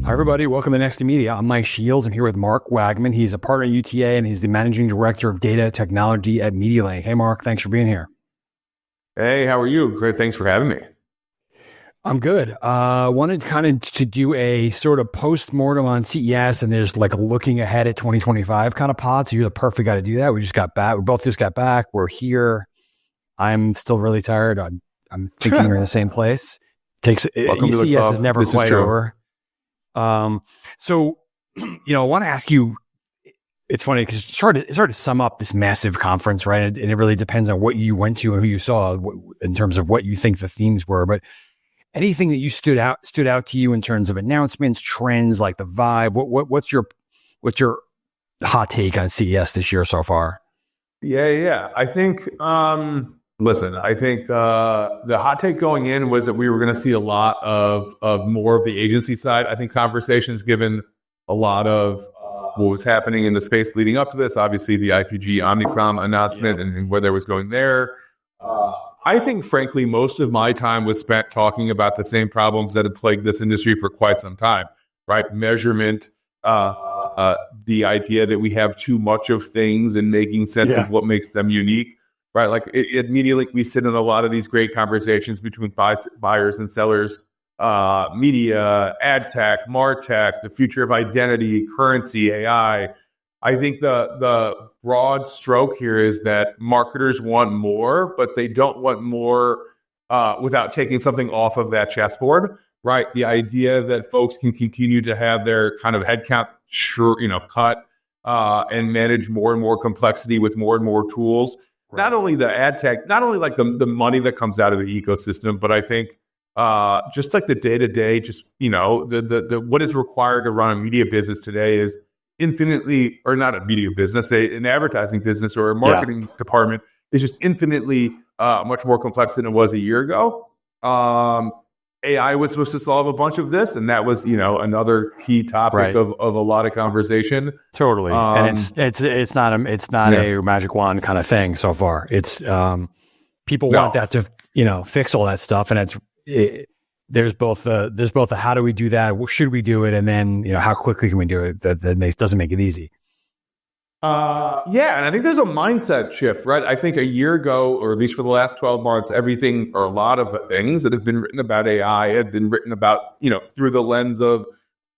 Hi, everybody. Welcome to Next to Media. I'm Mike Shields. I'm here with Mark Wagman. He's a partner at UTA, and he's the managing director of data technology at MediaLink. Hey, Mark. Thanks for being here. Hey, how are you? Great. Thanks for having me. I'm good. Wanted kind of to do a sort of post-mortem on CES, and there's like a looking ahead at 2025 kind of pod. So you're the perfect guy to do that. We just got back. We both just got back. We're here. I'm still really tired. I'm thinking we're in the same place. CES is never this quite is over. So, I want to ask you, it's funny because it's hard to sum up this massive conference, right? And it really depends on what you went to and who you saw in terms of what you think the themes were. But anything that you stood out to you in terms of announcements, trends, like the vibe, what's your hot take on CES this year so far? Yeah. I think, I think the hot take going in was that we were going to see a lot of more of the agency side. I think conversations, given a lot of what was happening in the space leading up to this, obviously the IPG Omnicom announcement and where there was going there. I think, frankly, most of my time was spent talking about the same problems that have plagued this industry for quite some time, right? Measurement, the idea that we have too much of things and making sense of what makes them unique. Right, like at MediaLink, we sit in a lot of these great conversations between buyers and sellers, media, ad tech, martech, the future of identity, currency, AI. I think the broad stroke here is that marketers want more, but they don't want more without taking something off of that chessboard. Right, the idea that folks can continue to have their kind of headcount cut and manage more and more complexity with more and more tools. Not only the ad tech, not only like the money that comes out of the ecosystem, but I think just like the day-to-day, the what is required to run a media business today is infinitely, or not a media business, an advertising business or a marketing department is just infinitely much more complex than it was a year ago. AI was supposed to solve a bunch of this, and that was, another key topic of a lot of conversation. Totally, and it's not a magic wand kind of thing so far. It's people want that to fix all that stuff, and there's both the how do we do that, should we do it, and then how quickly can we do it? That doesn't make it easy. And I think there's a mindset shift, right? I think a year ago, or at least for the last 12 months, everything or a lot of the things that have been written about AI had been written about, through the lens of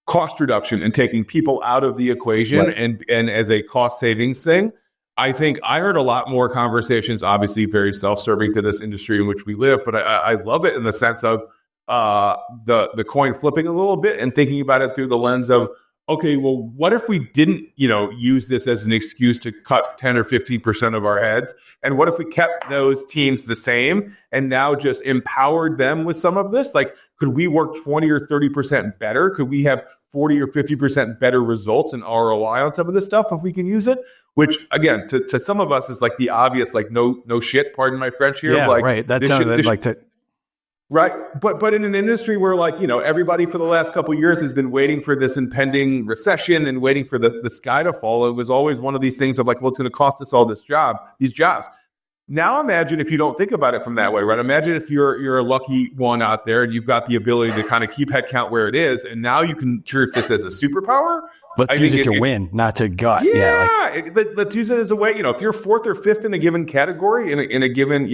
cost reduction and taking people out of the equation and as a cost savings thing. I think I heard a lot more conversations, obviously very self-serving to this industry in which we live, but I love it in the sense of the coin flipping a little bit and thinking about it through the lens of, okay, well, what if we didn't, use this as an excuse to cut 10 or 15% of our heads? And what if we kept those teams the same and now just empowered them with some of this? Like, could we work 20 or 30% better? Could we have 40 or 50% better results and ROI on some of this stuff if we can use it? Which, again, to some of us is like the obvious, like, no shit, pardon my French here. Yeah, like, right. That sounds like that. Right. But in an industry where, like, everybody for the last couple of years has been waiting for this impending recession and waiting for the sky to fall, it was always one of these things of like, well, it's going to cost us all these jobs. Now imagine if you don't think about it from that way, right? Imagine if you're a lucky one out there and you've got the ability to kind of keep headcount where it is, and now you can treat this as a superpower. Let's use it to win, not to gut. Let's use it as a way, if you're fourth or fifth in a given category, in a given,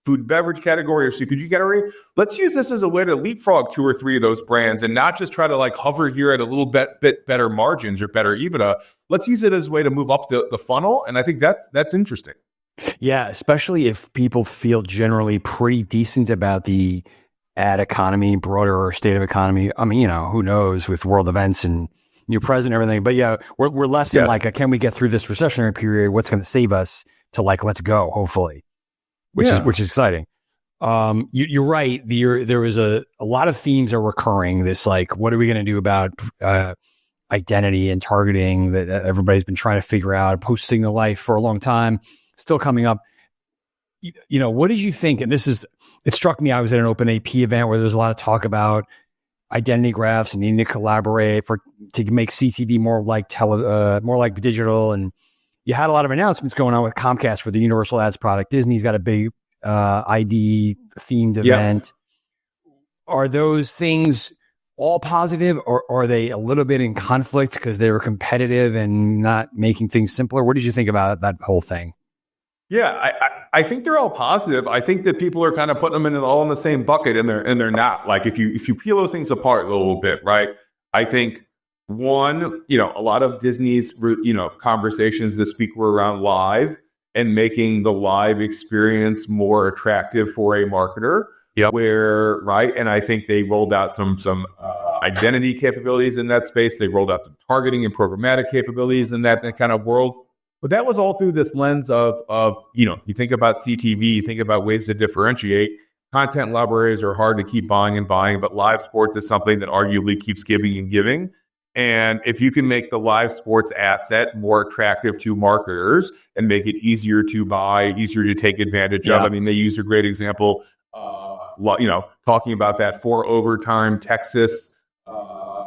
food and beverage category or CPG category, let's use this as a way to leapfrog 2 or 3 of those brands and not just try to like hover here at a little bit better margins or better EBITDA. Let's use it as a way to move up the funnel. And I think that's interesting. Yeah, especially if people feel generally pretty decent about the ad economy, broader state of economy. I mean, who knows with world events and new president and everything. But yeah, we're less in like, can we get through this recessionary period? What's going to save us to like, let's go, hopefully. Which is exciting. You're right. There was a lot of themes are recurring. This like, what are we going to do about identity and targeting that everybody's been trying to figure out? Post signal life for a long time, still coming up. What did you think? And it struck me. I was at an OpenAP event where there was a lot of talk about identity graphs and needing to collaborate to make CTV more like digital. And you had a lot of announcements going on with Comcast for the Universal Ads product. Disney's got a big ID themed event. Are those things all positive, or are they a little bit in conflict because they were competitive and not making things simpler? What did you think about that whole thing? Yeah, I think they're all positive. I think that people are kind of putting them all in the same bucket, and they're not. Like if you peel those things apart a little bit, right? I think one, a lot of Disney's conversations this week were around live and making the live experience more attractive for a marketer. Yep. And I think they rolled out some identity capabilities in that space. They rolled out some targeting and programmatic capabilities in that kind of world. But that was all through this lens of you think about CTV, you think about ways to differentiate. Content libraries are hard to keep buying and buying, but live sports is something that arguably keeps giving and giving. And if you can make the live sports asset more attractive to marketers and make it easier to buy, easier to take advantage of. I mean, they used a great example, talking about that 4 overtime Texas,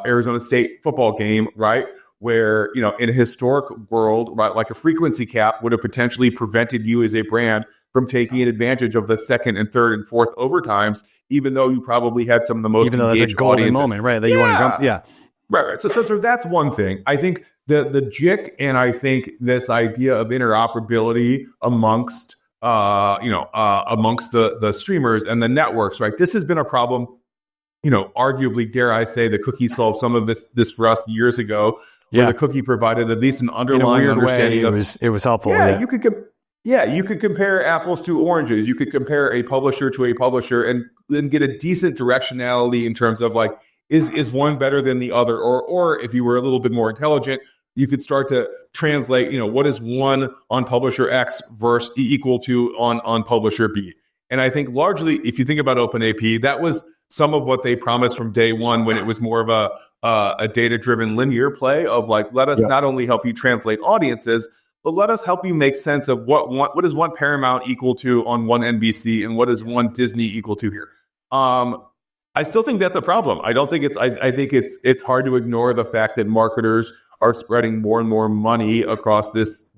Arizona State football game, right? Where, in a historic world, right, like a frequency cap would have potentially prevented you as a brand from taking advantage of the second and third and fourth overtimes, even though you probably had some of the most even though that's a golden audiences. Moment, right? That you want to Right. So that's one thing. I think the JIC, and I think this idea of interoperability amongst the streamers and the networks, right? This has been a problem. Arguably, dare I say, the cookie solved some of this for us years ago. Where the cookie provided at least an underlying understanding. It was helpful. You could compare apples to oranges. You could compare a publisher to a publisher and then get a decent directionality in terms of like, is one better than the other? Or if you were a little bit more intelligent, you could start to translate, what is one on publisher X versus equal to on publisher B. And I think largely, if you think about OpenAP, that was some of what they promised from day one when it was more of a data-driven linear play of like, let us not only help you translate audiences, but let us help you make sense of what is one Paramount equal to on one NBC and what is one Disney equal to here. I still think that's a problem. I don't think I think it's hard to ignore the fact that marketers are spreading more and more money across this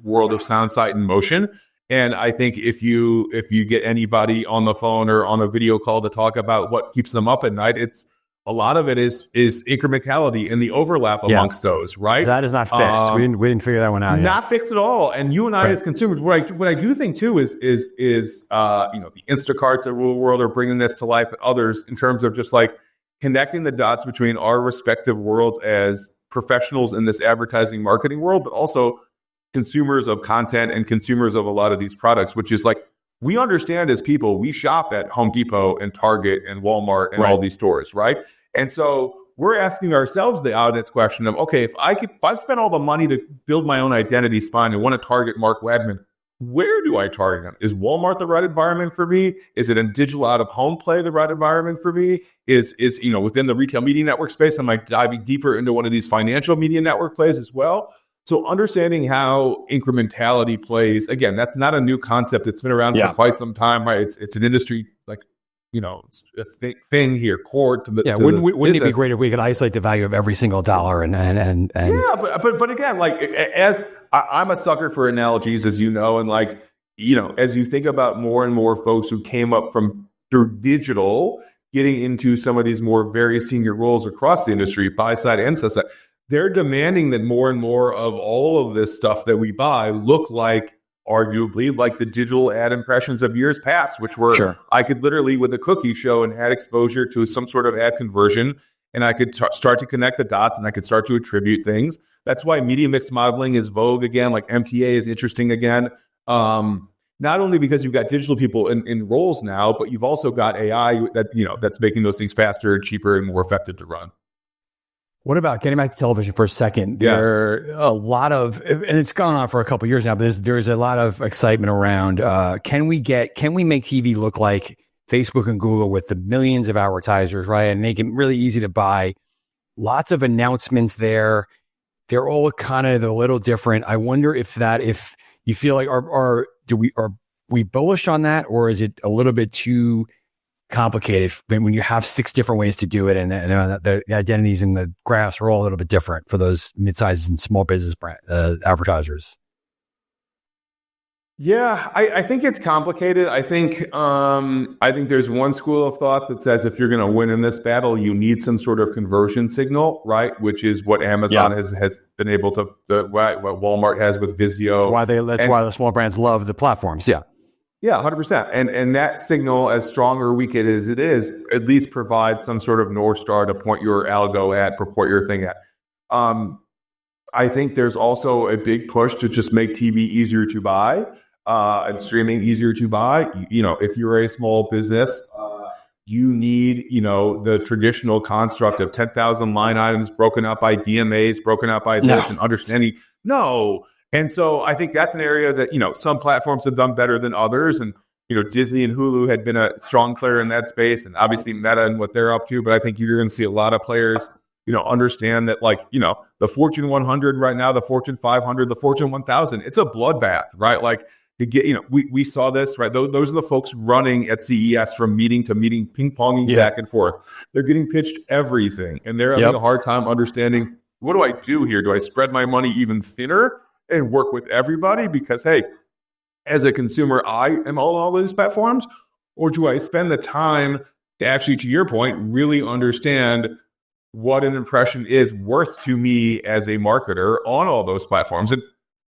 world of sound, sight, and motion. And I think if you get anybody on the phone or on a video call to talk about what keeps them up at night, it's a lot of it is incrementality and the overlap amongst those, right? That is not fixed. We didn't figure that one out yet. Not fixed at all. And you and I as consumers, what I do think too is the Instacarts of the real world are bringing this to life, and others in terms of just like connecting the dots between our respective worlds as professionals in this advertising marketing world, but also consumers of content and consumers of a lot of these products, which is like, we understand as people, we shop at Home Depot and Target and Walmart and all these stores, right? And so we're asking ourselves the audience question of, okay, if I spent all the money to build my own identity spine and want to target Mark Wagman, where do I target him? Is Walmart the right environment for me? Is it in digital out of home play the right environment for me? Is within the retail media network space, am I diving deeper into one of these financial media network plays as well? So understanding how incrementality plays, again, that's not a new concept. It's been around for quite some time, right? It's an industry, like, it's a thing here, core to the wouldn't it be great if we could isolate the value of every single dollar and but again, like, as I'm a sucker for analogies, as you know, and like, as you think about more and more folks who came up through digital, getting into some of these more very senior roles across the industry, buy side and sell side, they're demanding that more and more of all of this stuff that we buy look like, arguably, like the digital ad impressions of years past, which were, I could literally, with a cookie, show an ad exposure to some sort of ad conversion, and I could start to connect the dots, and I could start to attribute things. That's why media mix modeling is vogue again, like MTA is interesting again. Not only because you've got digital people in roles now, but you've also got AI that's making those things faster, cheaper, and more effective to run. What about getting back to television for a second? There are a lot of, and it's gone on for a couple of years now, but there's a lot of excitement around, can we make TV look like Facebook and Google with the millions of advertisers, right? And make it really easy to buy. Lots of announcements there. They're all kind of a little different. I wonder if you feel like, are we bullish on that, or is it a little bit too complicated when you have 6 different ways to do it, and the identities and the graphs are all a little bit different for those mid-sized and small business advertisers? Yeah, I think it's complicated. I think there's one school of thought that says if you're going to win in this battle, you need some sort of conversion signal, right? Which is what Amazon has been able to, what Walmart has with Vizio. That's why the small brands love the platforms. Yeah. Yeah, 100%. And that signal, as strong or weak as it is, at least provides some sort of North Star to point your algo at, purport your thing at. I think there's also a big push to just make TV easier to buy. And streaming easier to buy. If you're a small business, you need, the traditional construct of 10,000 line items broken up by DMAs, broken up by this and understanding. No. And so I think that's an area that, some platforms have done better than others. And, Disney and Hulu had been a strong player in that space, and obviously Meta and what they're up to. But I think you're going to see a lot of players, understand that, like, the Fortune 100 right now, the Fortune 500, the Fortune 1000, it's a bloodbath, right? Like, to get, we saw this, right? Those are the folks running at CES from meeting to meeting, ping-ponging back and forth. They're getting pitched everything, and they're having a hard time understanding, what do I do here? Do I spread my money even thinner and work with everybody? Because, hey, as a consumer, I am on all of these platforms, or do I spend the time to actually, to your point, really understand what an impression is worth to me as a marketer on all those platforms? And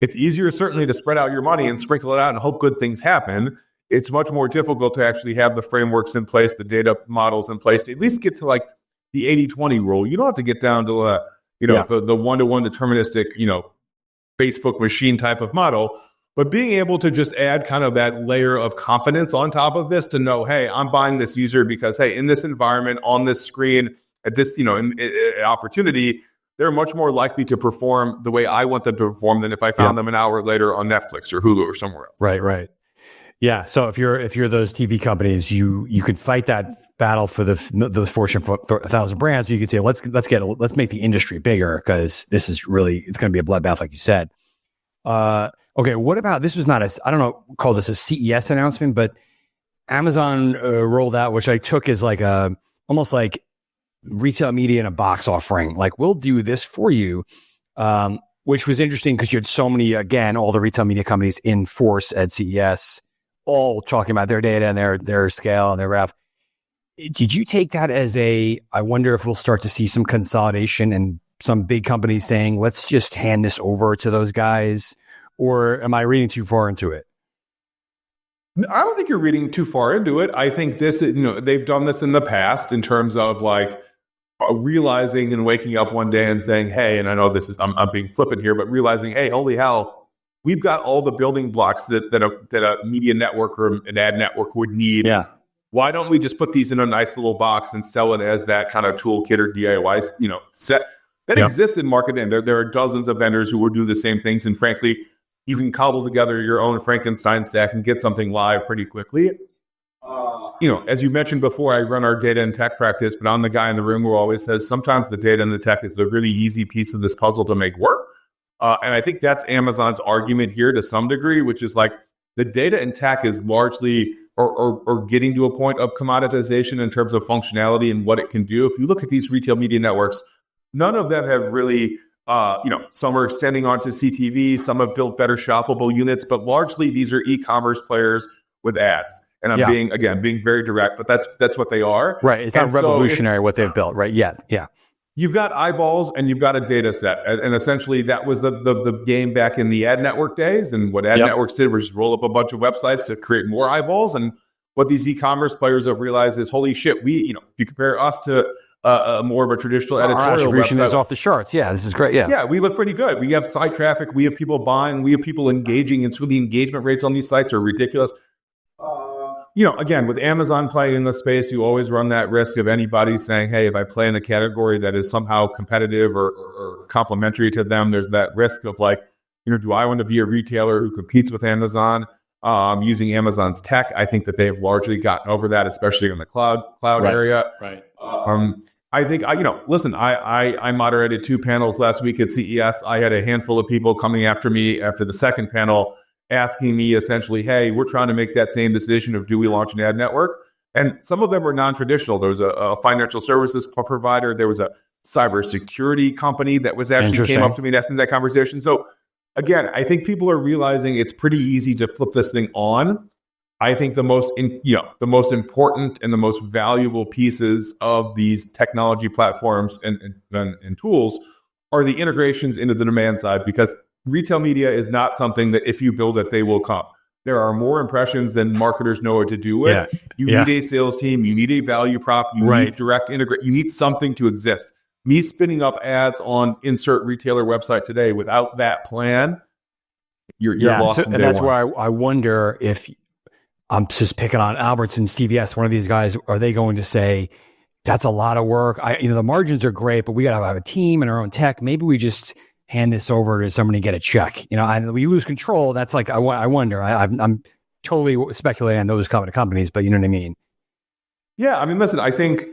it's easier, certainly, to spread out your money and sprinkle it out and hope good things happen. It's much more difficult to actually have the frameworks in place, the data models in place, to at least get to like the 80-20 rule. You don't have to get down to the one-to-one deterministic, Facebook machine type of model, but being able to just add kind of that layer of confidence on top of this to know, hey, I'm buying this user because, hey, in this environment, on this screen, at this, opportunity, they're much more likely to perform the way I want them to perform than if I found them an hour later on Netflix or Hulu or somewhere else. Right. Yeah. So if you're those TV companies, you could fight that battle for the Fortune 1,000 brands. You could say, let's make the industry bigger, because this is really, it's going to be a bloodbath, like you said. Okay. What about, this was not I don't know, call this a CES announcement, but Amazon rolled out, which I took as like almost like retail media in a box offering. Like, we'll do this for you, which was interesting because you had so many, again, all the retail media companies in force at CES, all talking about their data and their scale and their graph. Did you take that as I wonder if we'll start to see some consolidation and some big companies saying, let's just hand this over to those guys? Or am I reading too far into it? I don't think you're reading too far into it. I think this, they've done this in the past in terms of like realizing and waking up one day and saying, hey, and I know this is, I'm being flippant here, but realizing, hey, holy hell, we've got all the building blocks that a media network or an ad network would need. Yeah. Why don't we just put these in a nice little box and sell it as that kind of toolkit or DIY, set that exists in marketing? There are dozens of vendors who will do the same things. And frankly, you can cobble together your own Frankenstein stack and get something live pretty quickly. As you mentioned before, I run our data and tech practice, but I'm the guy in the room who always says sometimes the data and the tech is the really easy piece of this puzzle to make work. And I think that's Amazon's argument here to some degree, which is like the data and tech is largely or getting to a point of commoditization in terms of functionality and what it can do. If you look at these retail media networks, none of them have really, some are extending onto CTV, some have built better shoppable units, but largely these are e-commerce players with ads. And I'm being very direct, but that's what they are. Right. It's not revolutionary what they've built, right? Yeah. You've got eyeballs and you've got a data set. And essentially that was the game back in the ad network days. And what ad networks did was just roll up a bunch of websites to create more eyeballs. And what these e-commerce players have realized is, holy shit, if you compare us to more of a traditional editorial our attribution website, is off the charts. Yeah, this is great. Yeah, we look pretty good. We have site traffic. We have people buying. We have people engaging. And so the engagement rates on these sites are ridiculous. Again, with Amazon playing in the space, you always run that risk of anybody saying, hey, if I play in a category that is somehow competitive or complementary to them, there's that risk of like, do I want to be a retailer who competes with Amazon using Amazon's tech? I think that they have largely gotten over that, especially in the cloud area. Right. I think, listen, I moderated 2 panels last week at CES. I had a handful of people coming after me after the second panel, asking me essentially, hey, we're trying to make that same decision of do we launch an ad network? And some of them were non-traditional. There was a financial services provider. There was a cybersecurity company that was actually came up to me after that conversation. So again, I think people are realizing it's pretty easy to flip this thing on. I think the most important and the most valuable pieces of these technology platforms and tools are the integrations into the demand side, because retail media is not something that if you build it, they will come. There are more impressions than marketers know what to do with. Yeah. You need a sales team. You need a value prop. You need direct integrate. You need something to exist. Me spinning up ads on insert retailer website today without that plan, you're lost. And that's where I wonder if I'm just picking on Albertsons, CVS, one of these guys, are they going to say, that's a lot of work. The margins are great, but we got to have a team and our own tech. Maybe we just hand this over to somebody and get a check. We lose control. That's like, I wonder. I'm totally speculating on those companies, but you know what I mean? Yeah. I mean, listen, I think,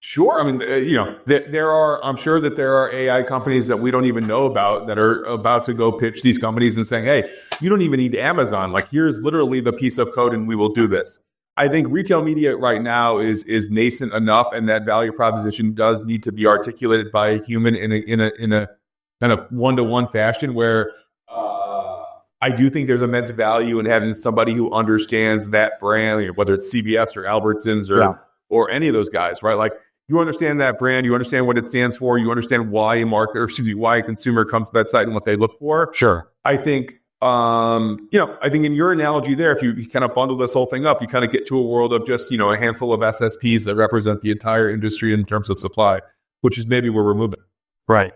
sure. I mean, I'm sure that there are AI companies that we don't even know about that are about to go pitch these companies and saying, hey, you don't even need Amazon. Like, here's literally the piece of code and we will do this. I think retail media right now is nascent enough, and that value proposition does need to be articulated by a human in a kind of one-to-one fashion, where I do think there's immense value in having somebody who understands that brand, whether it's CVS or Albertsons or any of those guys, right? Like, you understand that brand, you understand what it stands for, you understand why why a consumer comes to that site and what they look for. Sure. I think I think in your analogy there, if you kind of bundle this whole thing up, you kind of get to a world of just, a handful of SSPs that represent the entire industry in terms of supply, which is maybe where we're moving. Right.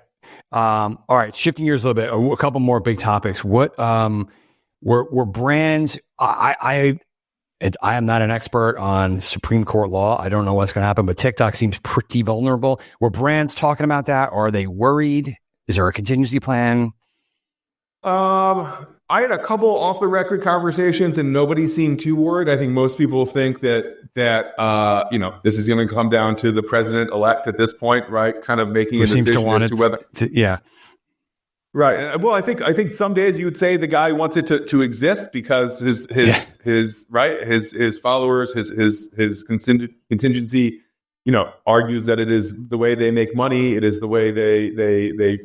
All right. Shifting gears a little bit, a couple more big topics. What were brands? I am not an expert on Supreme Court law. I don't know what's going to happen, but TikTok seems pretty vulnerable. Were brands talking about that? Are they worried? Is there a contingency plan? I had a couple off the record conversations and nobody seemed too worried. I think most people think that this is going to come down to the president elect at this point, right? Kind of making a decision as to whether. Right. Well, I think some days you would say the guy wants it to exist because his followers, his contingency, argues that it is the way they make money. It is the way they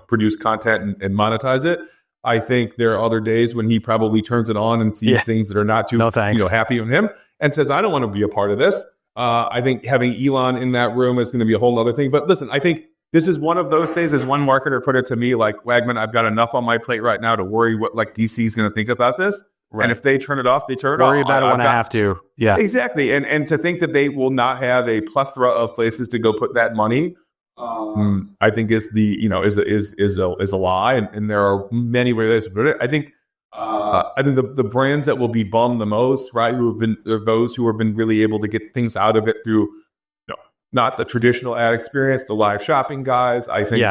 produce content and monetize it. I think there are other days when he probably turns it on and sees things that are not too happy on him and says, I don't want to be a part of this. I think having Elon in that room is going to be a whole other thing. But listen, I think this is one of those things, as one marketer put it to me, like, Wagman, I've got enough on my plate right now to worry what DC is going to think about this. Right. And if they turn it off, they turn it off. Worry about it when I have to. Yeah, exactly. And to think that they will not have a plethora of places to go put that money, I think is a lie, and there are many ways to put it. I think the brands that will be bummed the most, right, are those who have been really able to get things out of it through, not the traditional ad experience, the live shopping guys. I think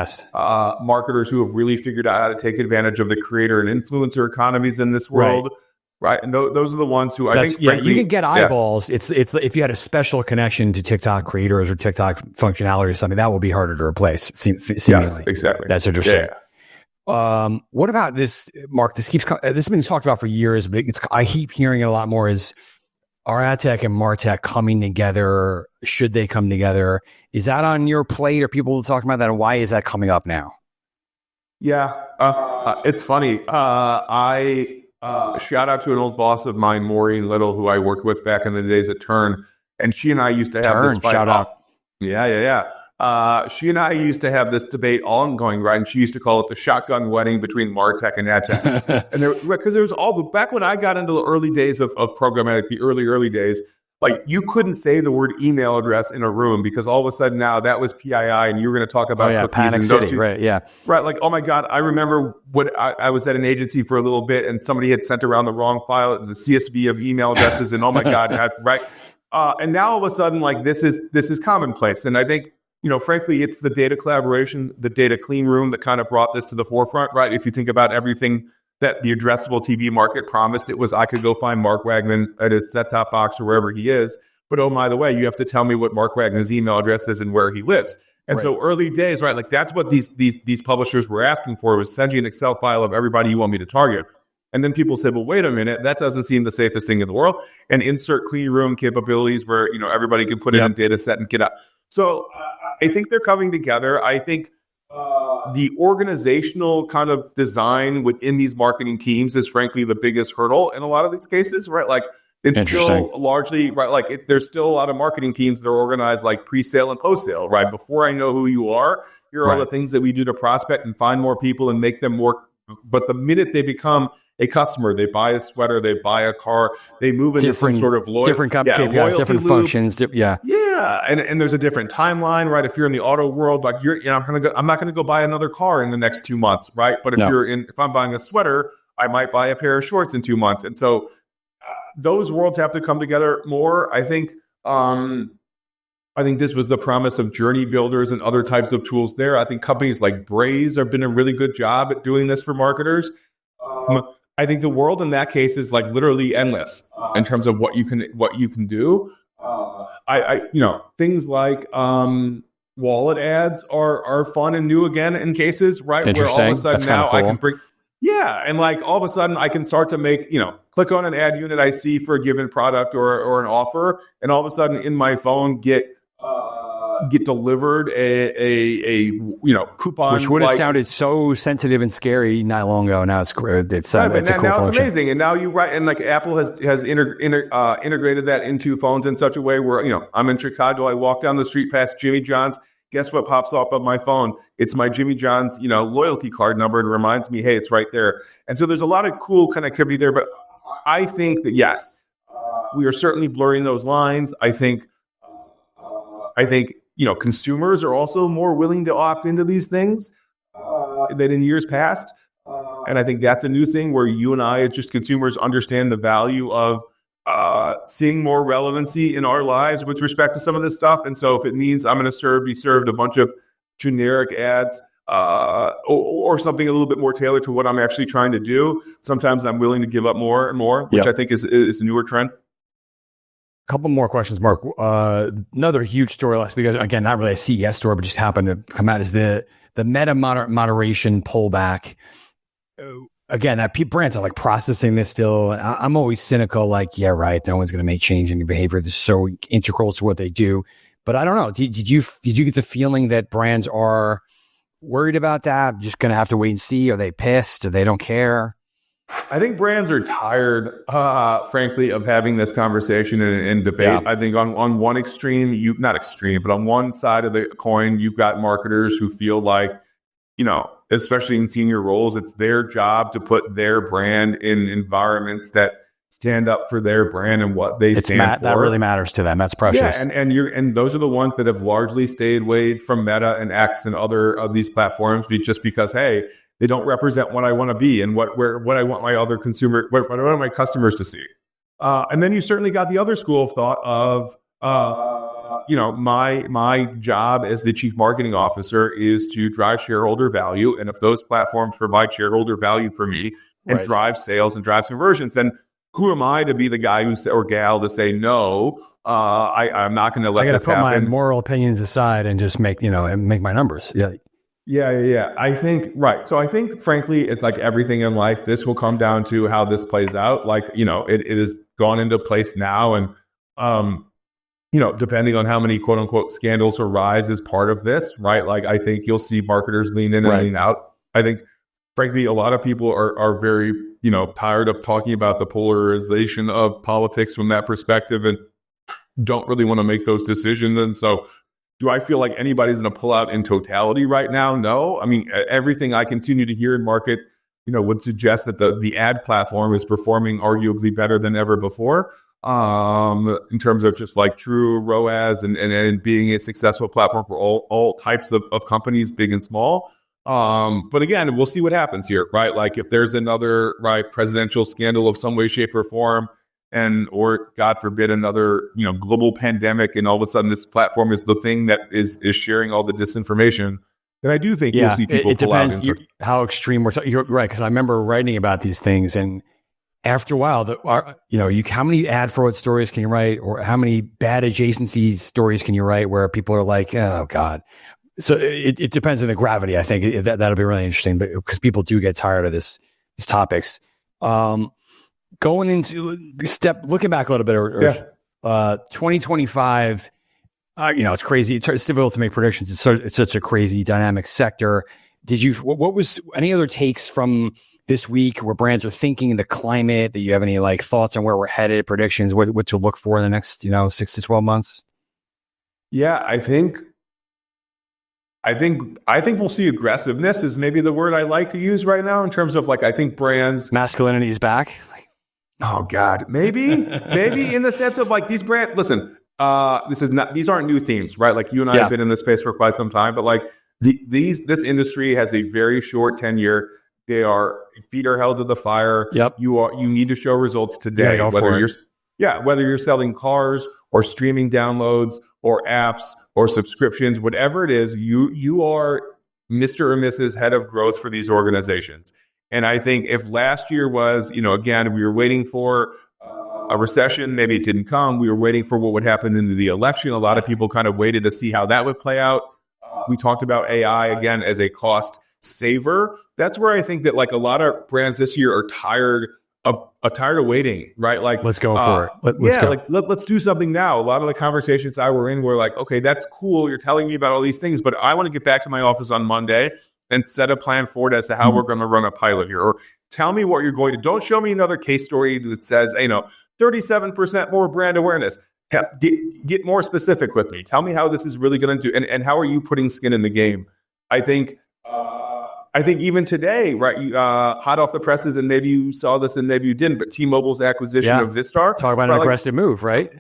marketers who have really figured out how to take advantage of the creator and influencer economies in this world. Right, and those are the ones who I think, frankly, you can get eyeballs. It's if you had a special connection to TikTok creators or TikTok functionality or something, that will be harder to replace. Seemingly. Yes, exactly. That's interesting. Yeah. What about this, Mark? This has been talked about for years, but I keep hearing it a lot more. Is are ad tech and martech coming together? Should they come together? Is that on your plate? Are people talking about that? And why is that coming up now? Yeah, it's funny. Shout out to an old boss of mine, Maureen Little, who I worked with back in the days at Turn. And she and I used to have this fight. Shout out. Yeah. She and I used to have this debate ongoing, right? And she used to call it the shotgun wedding between MarTech and AdTech. And because there was back when I got into the early days of programmatic, the early days, like, you couldn't say the word email address in a room because all of a sudden now that was PII and you were going to talk about cookies Panic and City, right? Yeah. Right. Like, oh my God, I remember I was at an agency for a little bit and somebody had sent around the wrong file. It was a CSV of email addresses and oh my God, right. And now all of a sudden, like, this is commonplace. And I think, frankly, it's the data collaboration, the data clean room that kind of brought this to the forefront, right? If you think about everything that the addressable TV market promised, it was, I could go find Mark Wagman at his set-top box or wherever he is. But oh, by the way, you have to tell me what Mark Wagman's email address is and where he lives. And so early days, right, like, that's what these publishers were asking for, was send you an Excel file of everybody you want me to target. And then people said, well, wait a minute, that doesn't seem the safest thing in the world. And insert clean room capabilities where, everybody can put in a data set and get out. So I think they're coming together. I think the organizational kind of design within these marketing teams is frankly the biggest hurdle in a lot of these cases, right? Like it's still largely, right? Like there's still a lot of marketing teams that are organized like pre-sale and post-sale, right? Before I know who you are, here are all the things that we do to prospect and find more people and make them more. But the minute they become a customer, they buy a sweater, they buy a car, they move into some sort of different KPIs, different loop. Functions. And there's a different timeline, right? If you're in the auto world, like I'm not gonna go buy another car in the next 2 months, right? But if I'm buying a sweater, I might buy a pair of shorts in 2 months, and so those worlds have to come together more. I think this was the promise of journey builders and other types of tools there. I think companies like Braze have been a really good job at doing this for marketers. I think the world in that case is like literally endless in terms of what you can do. Things like wallet ads are fun and new again in cases, right? Where all of a sudden now cool. I can bring, and like all of a sudden I can start to make, click on an ad unit I see for a given product or an offer, and all of a sudden in my phone get delivered a coupon, which would have sounded so sensitive and scary not long ago. Now it's great. It's a cool function. Now it's amazing, and now and like Apple has integrated that into phones in such a way where I'm in Chicago, I walk down the street past Jimmy John's. Guess what pops up on my phone? It's my Jimmy John's loyalty card number, and reminds me, hey, it's right there. And so there's a lot of cool connectivity there. But I think that yes, we are certainly blurring those lines. I think consumers are also more willing to opt into these things than in years past. And I think that's a new thing where you and I, as just consumers, understand the value of seeing more relevancy in our lives with respect to some of this stuff. And so if it means I'm going to be served a bunch of generic ads or something a little bit more tailored to what I'm actually trying to do, sometimes I'm willing to give up more and more, which I think is a newer trend. Couple more questions, Mark. Another huge story last week, again, not really a CES story, but just happened to come out, is the meta moderation pullback. Again, that brands are like processing this still. I'm always cynical, like, yeah, right, no one's going to make change in your behavior. This is so integral to what they do. But I don't know. Did you get the feeling that brands are worried about that? Just going to have to wait and see? Are they pissed? Or they don't care? I think brands are tired, frankly, of having this conversation and debate. Yeah. I think on one extreme, not extreme, but on one side of the coin, you've got marketers who feel like, especially in senior roles, it's their job to put their brand in environments that stand up for their brand and what they stand for. That really matters to them. That's precious. Yeah, and those are the ones that have largely stayed away from Meta and X and other of these platforms, just because, hey, they don't represent what I want to be and what I want my other consumer, what I want my customers to see. And then you certainly got the other school of thought of, my job as the chief marketing officer is to drive shareholder value. And if those platforms provide shareholder value for me and drive sales and drive conversions, then who am I to be the guy or gal to say, no, I'm not going to let this happen. I got to put my moral opinions aside and just make my numbers. Yeah. Yeah. I think, right. So I think, frankly, it's like everything in life. This will come down to how this plays out. Like, it has gone into place now. And, depending on how many quote unquote scandals arise as part of this, right? Like, I think you'll see marketers lean in and lean out. I think, frankly, a lot of people are very, tired of talking about the polarization of politics from that perspective and don't really want to make those decisions. And so, do I feel like anybody's going to pull out in totality right now? No. I mean, everything I continue to hear in market, would suggest that the ad platform is performing arguably better than ever before, in terms of just like true ROAS and being a successful platform for all types of companies, big and small. But again, we'll see what happens here, right? Like if there's another presidential scandal of some way, shape, or form, or God forbid another global pandemic, and all of a sudden this platform is the thing that is sharing all the disinformation, then I do think you'll see people it depends how extreme we're talking. You're right, because I remember writing about these things, and after a while, how many ad fraud stories can you write, or how many bad adjacency stories can you write where people are like, oh God. So it depends on the gravity. I think that'll be really interesting, but because people do get tired of these topics. Going into looking back a little bit, 2025, it's crazy. It's difficult to make predictions. It's such a crazy dynamic sector. what was any other takes from this week where brands are thinking the climate, that you have any like thoughts on where we're headed, predictions, what to look for in the next, 6 to 12 months? Yeah, I think we'll see aggressiveness is maybe the word I like to use right now in terms of like, I think brands. Masculinity is back. Oh God, maybe in the sense of like these brands, listen, these aren't new themes, right? Like you and I have been in this space for quite some time, but like this industry has a very short tenure. Feet are held to the fire. Yep. You need to show results today, whether you're selling cars or streaming downloads or apps or subscriptions, whatever it is, you are Mr. or Mrs. Head of Growth for these organizations. And I think if last year was, again, we were waiting for a recession, maybe it didn't come. We were waiting for what would happen in the election. A lot of people kind of waited to see how that would play out. We talked about AI again as a cost saver. That's where I think that like a lot of brands this year are tired of waiting, right? Like let's go for it. Let's do something now. A lot of the conversations I were in were like, okay, that's cool. You're telling me about all these things, but I want to get back to my office on Monday and set a plan forward as to how we're going to run a pilot here. Or tell me what you're going to, don't show me another case story that says, 37% more brand awareness. Get more specific with me. Tell me how this is really going to do, and how are you putting skin in the game? I think even today, right, hot off the presses, and maybe you saw this and maybe you didn't, but T-Mobile's acquisition of Vistar. Talk about an aggressive move, right?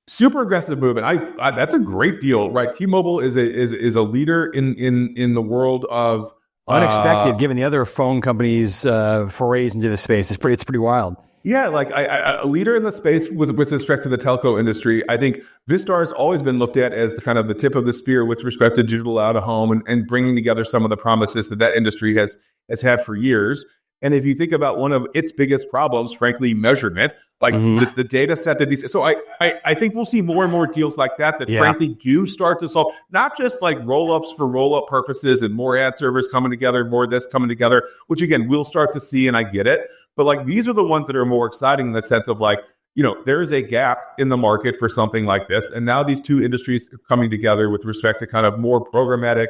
Super aggressive move, and I that's a great deal, right? T-Mobile is a leader in the world of unexpected, given the other phone companies' forays into the space. It's pretty wild. Yeah, like a leader in the space with respect to the telco industry. I think Vistar has always been looked at as the kind of the tip of the spear with respect to digital out of home and bringing together some of the promises that industry has had for years. And if you think about one of its biggest problems, frankly, measurement, like the data set that these. So I think we'll see more and more deals like that frankly do start to solve not just like roll-ups for roll-up purposes and more ad servers coming together, more of this coming together, which again, we'll start to see, and I get it. But like these are the ones that are more exciting in the sense of like, there is a gap in the market for something like this. And now these two industries are coming together with respect to kind of more programmatic,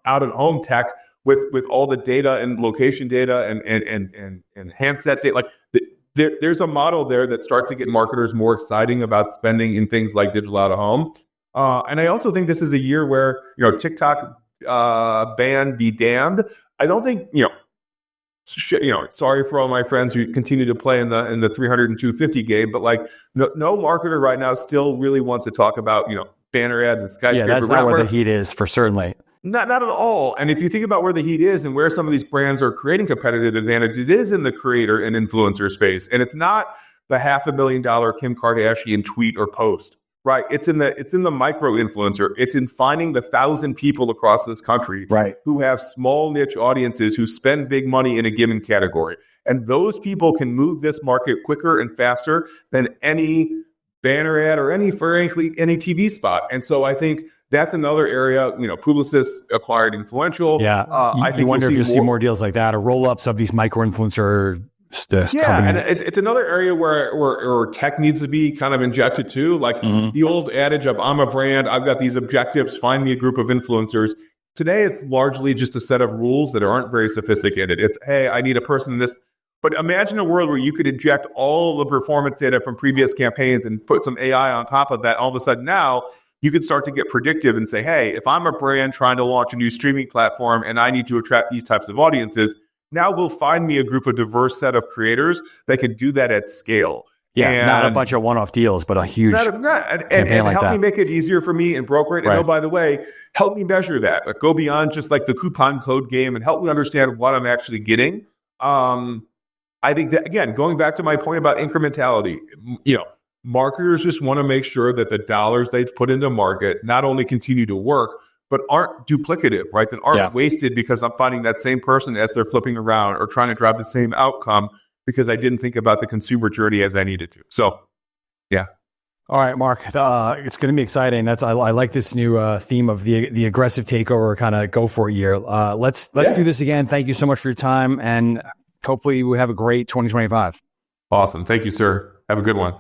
out-of-home tech with all the data and location data and handset data. Like there's a model there that starts to get marketers more exciting about spending in things like digital out-of-home. And I also think this is a year where, TikTok ban be damned. I don't think, sorry for all my friends who continue to play in the 300 and 250 game, but like no marketer right now still really wants to talk about, banner ads and skyscraper. Yeah, that's not where the heat is for certainly. Not at all. And if you think about where the heat is and where some of these brands are creating competitive advantage, it is in the creator and influencer space. And it's not the $500,000 Kim Kardashian tweet or post, right? It's in the micro influencer. It's in finding the 1,000 people across this country who have small niche audiences who spend big money in a given category. And those people can move this market quicker and faster than any banner ad or any TV spot. And so I think that's another area, Publicis acquired Influential. Yeah. I think you wonder if you'll see more deals like that or roll-ups of these micro-influencer companies. And it's another area where tech needs to be kind of injected too. Like the old adage of I'm a brand, I've got these objectives, find me a group of influencers. Today, it's largely just a set of rules that aren't very sophisticated. It's, hey, I need a person in this. But imagine a world where you could inject all the performance data from previous campaigns and put some AI on top of that. All of a sudden now, you can start to get predictive and say, hey, if I'm a brand trying to launch a new streaming platform and I need to attract these types of audiences, now we'll find me a group of diverse set of creators that can do that at scale. Yeah, not a bunch of one-off deals, but a huge campaign and help me make it easier for me and broker it. And oh, by the way, help me measure that. Like, go beyond just like the coupon code game and help me understand what I'm actually getting. I think that, again, going back to my point about incrementality, marketers just want to make sure that the dollars they put into market not only continue to work, but aren't duplicative, right? That aren't wasted because I'm finding that same person as they're flipping around or trying to drive the same outcome because I didn't think about the consumer journey as I needed to. So, yeah. All right, Mark, it's going to be exciting. I like this new theme of the aggressive takeover kind of go for a year. Let's do this again. Thank you so much for your time, and hopefully we have a great 2025. Awesome. Thank you, sir. Have a good one.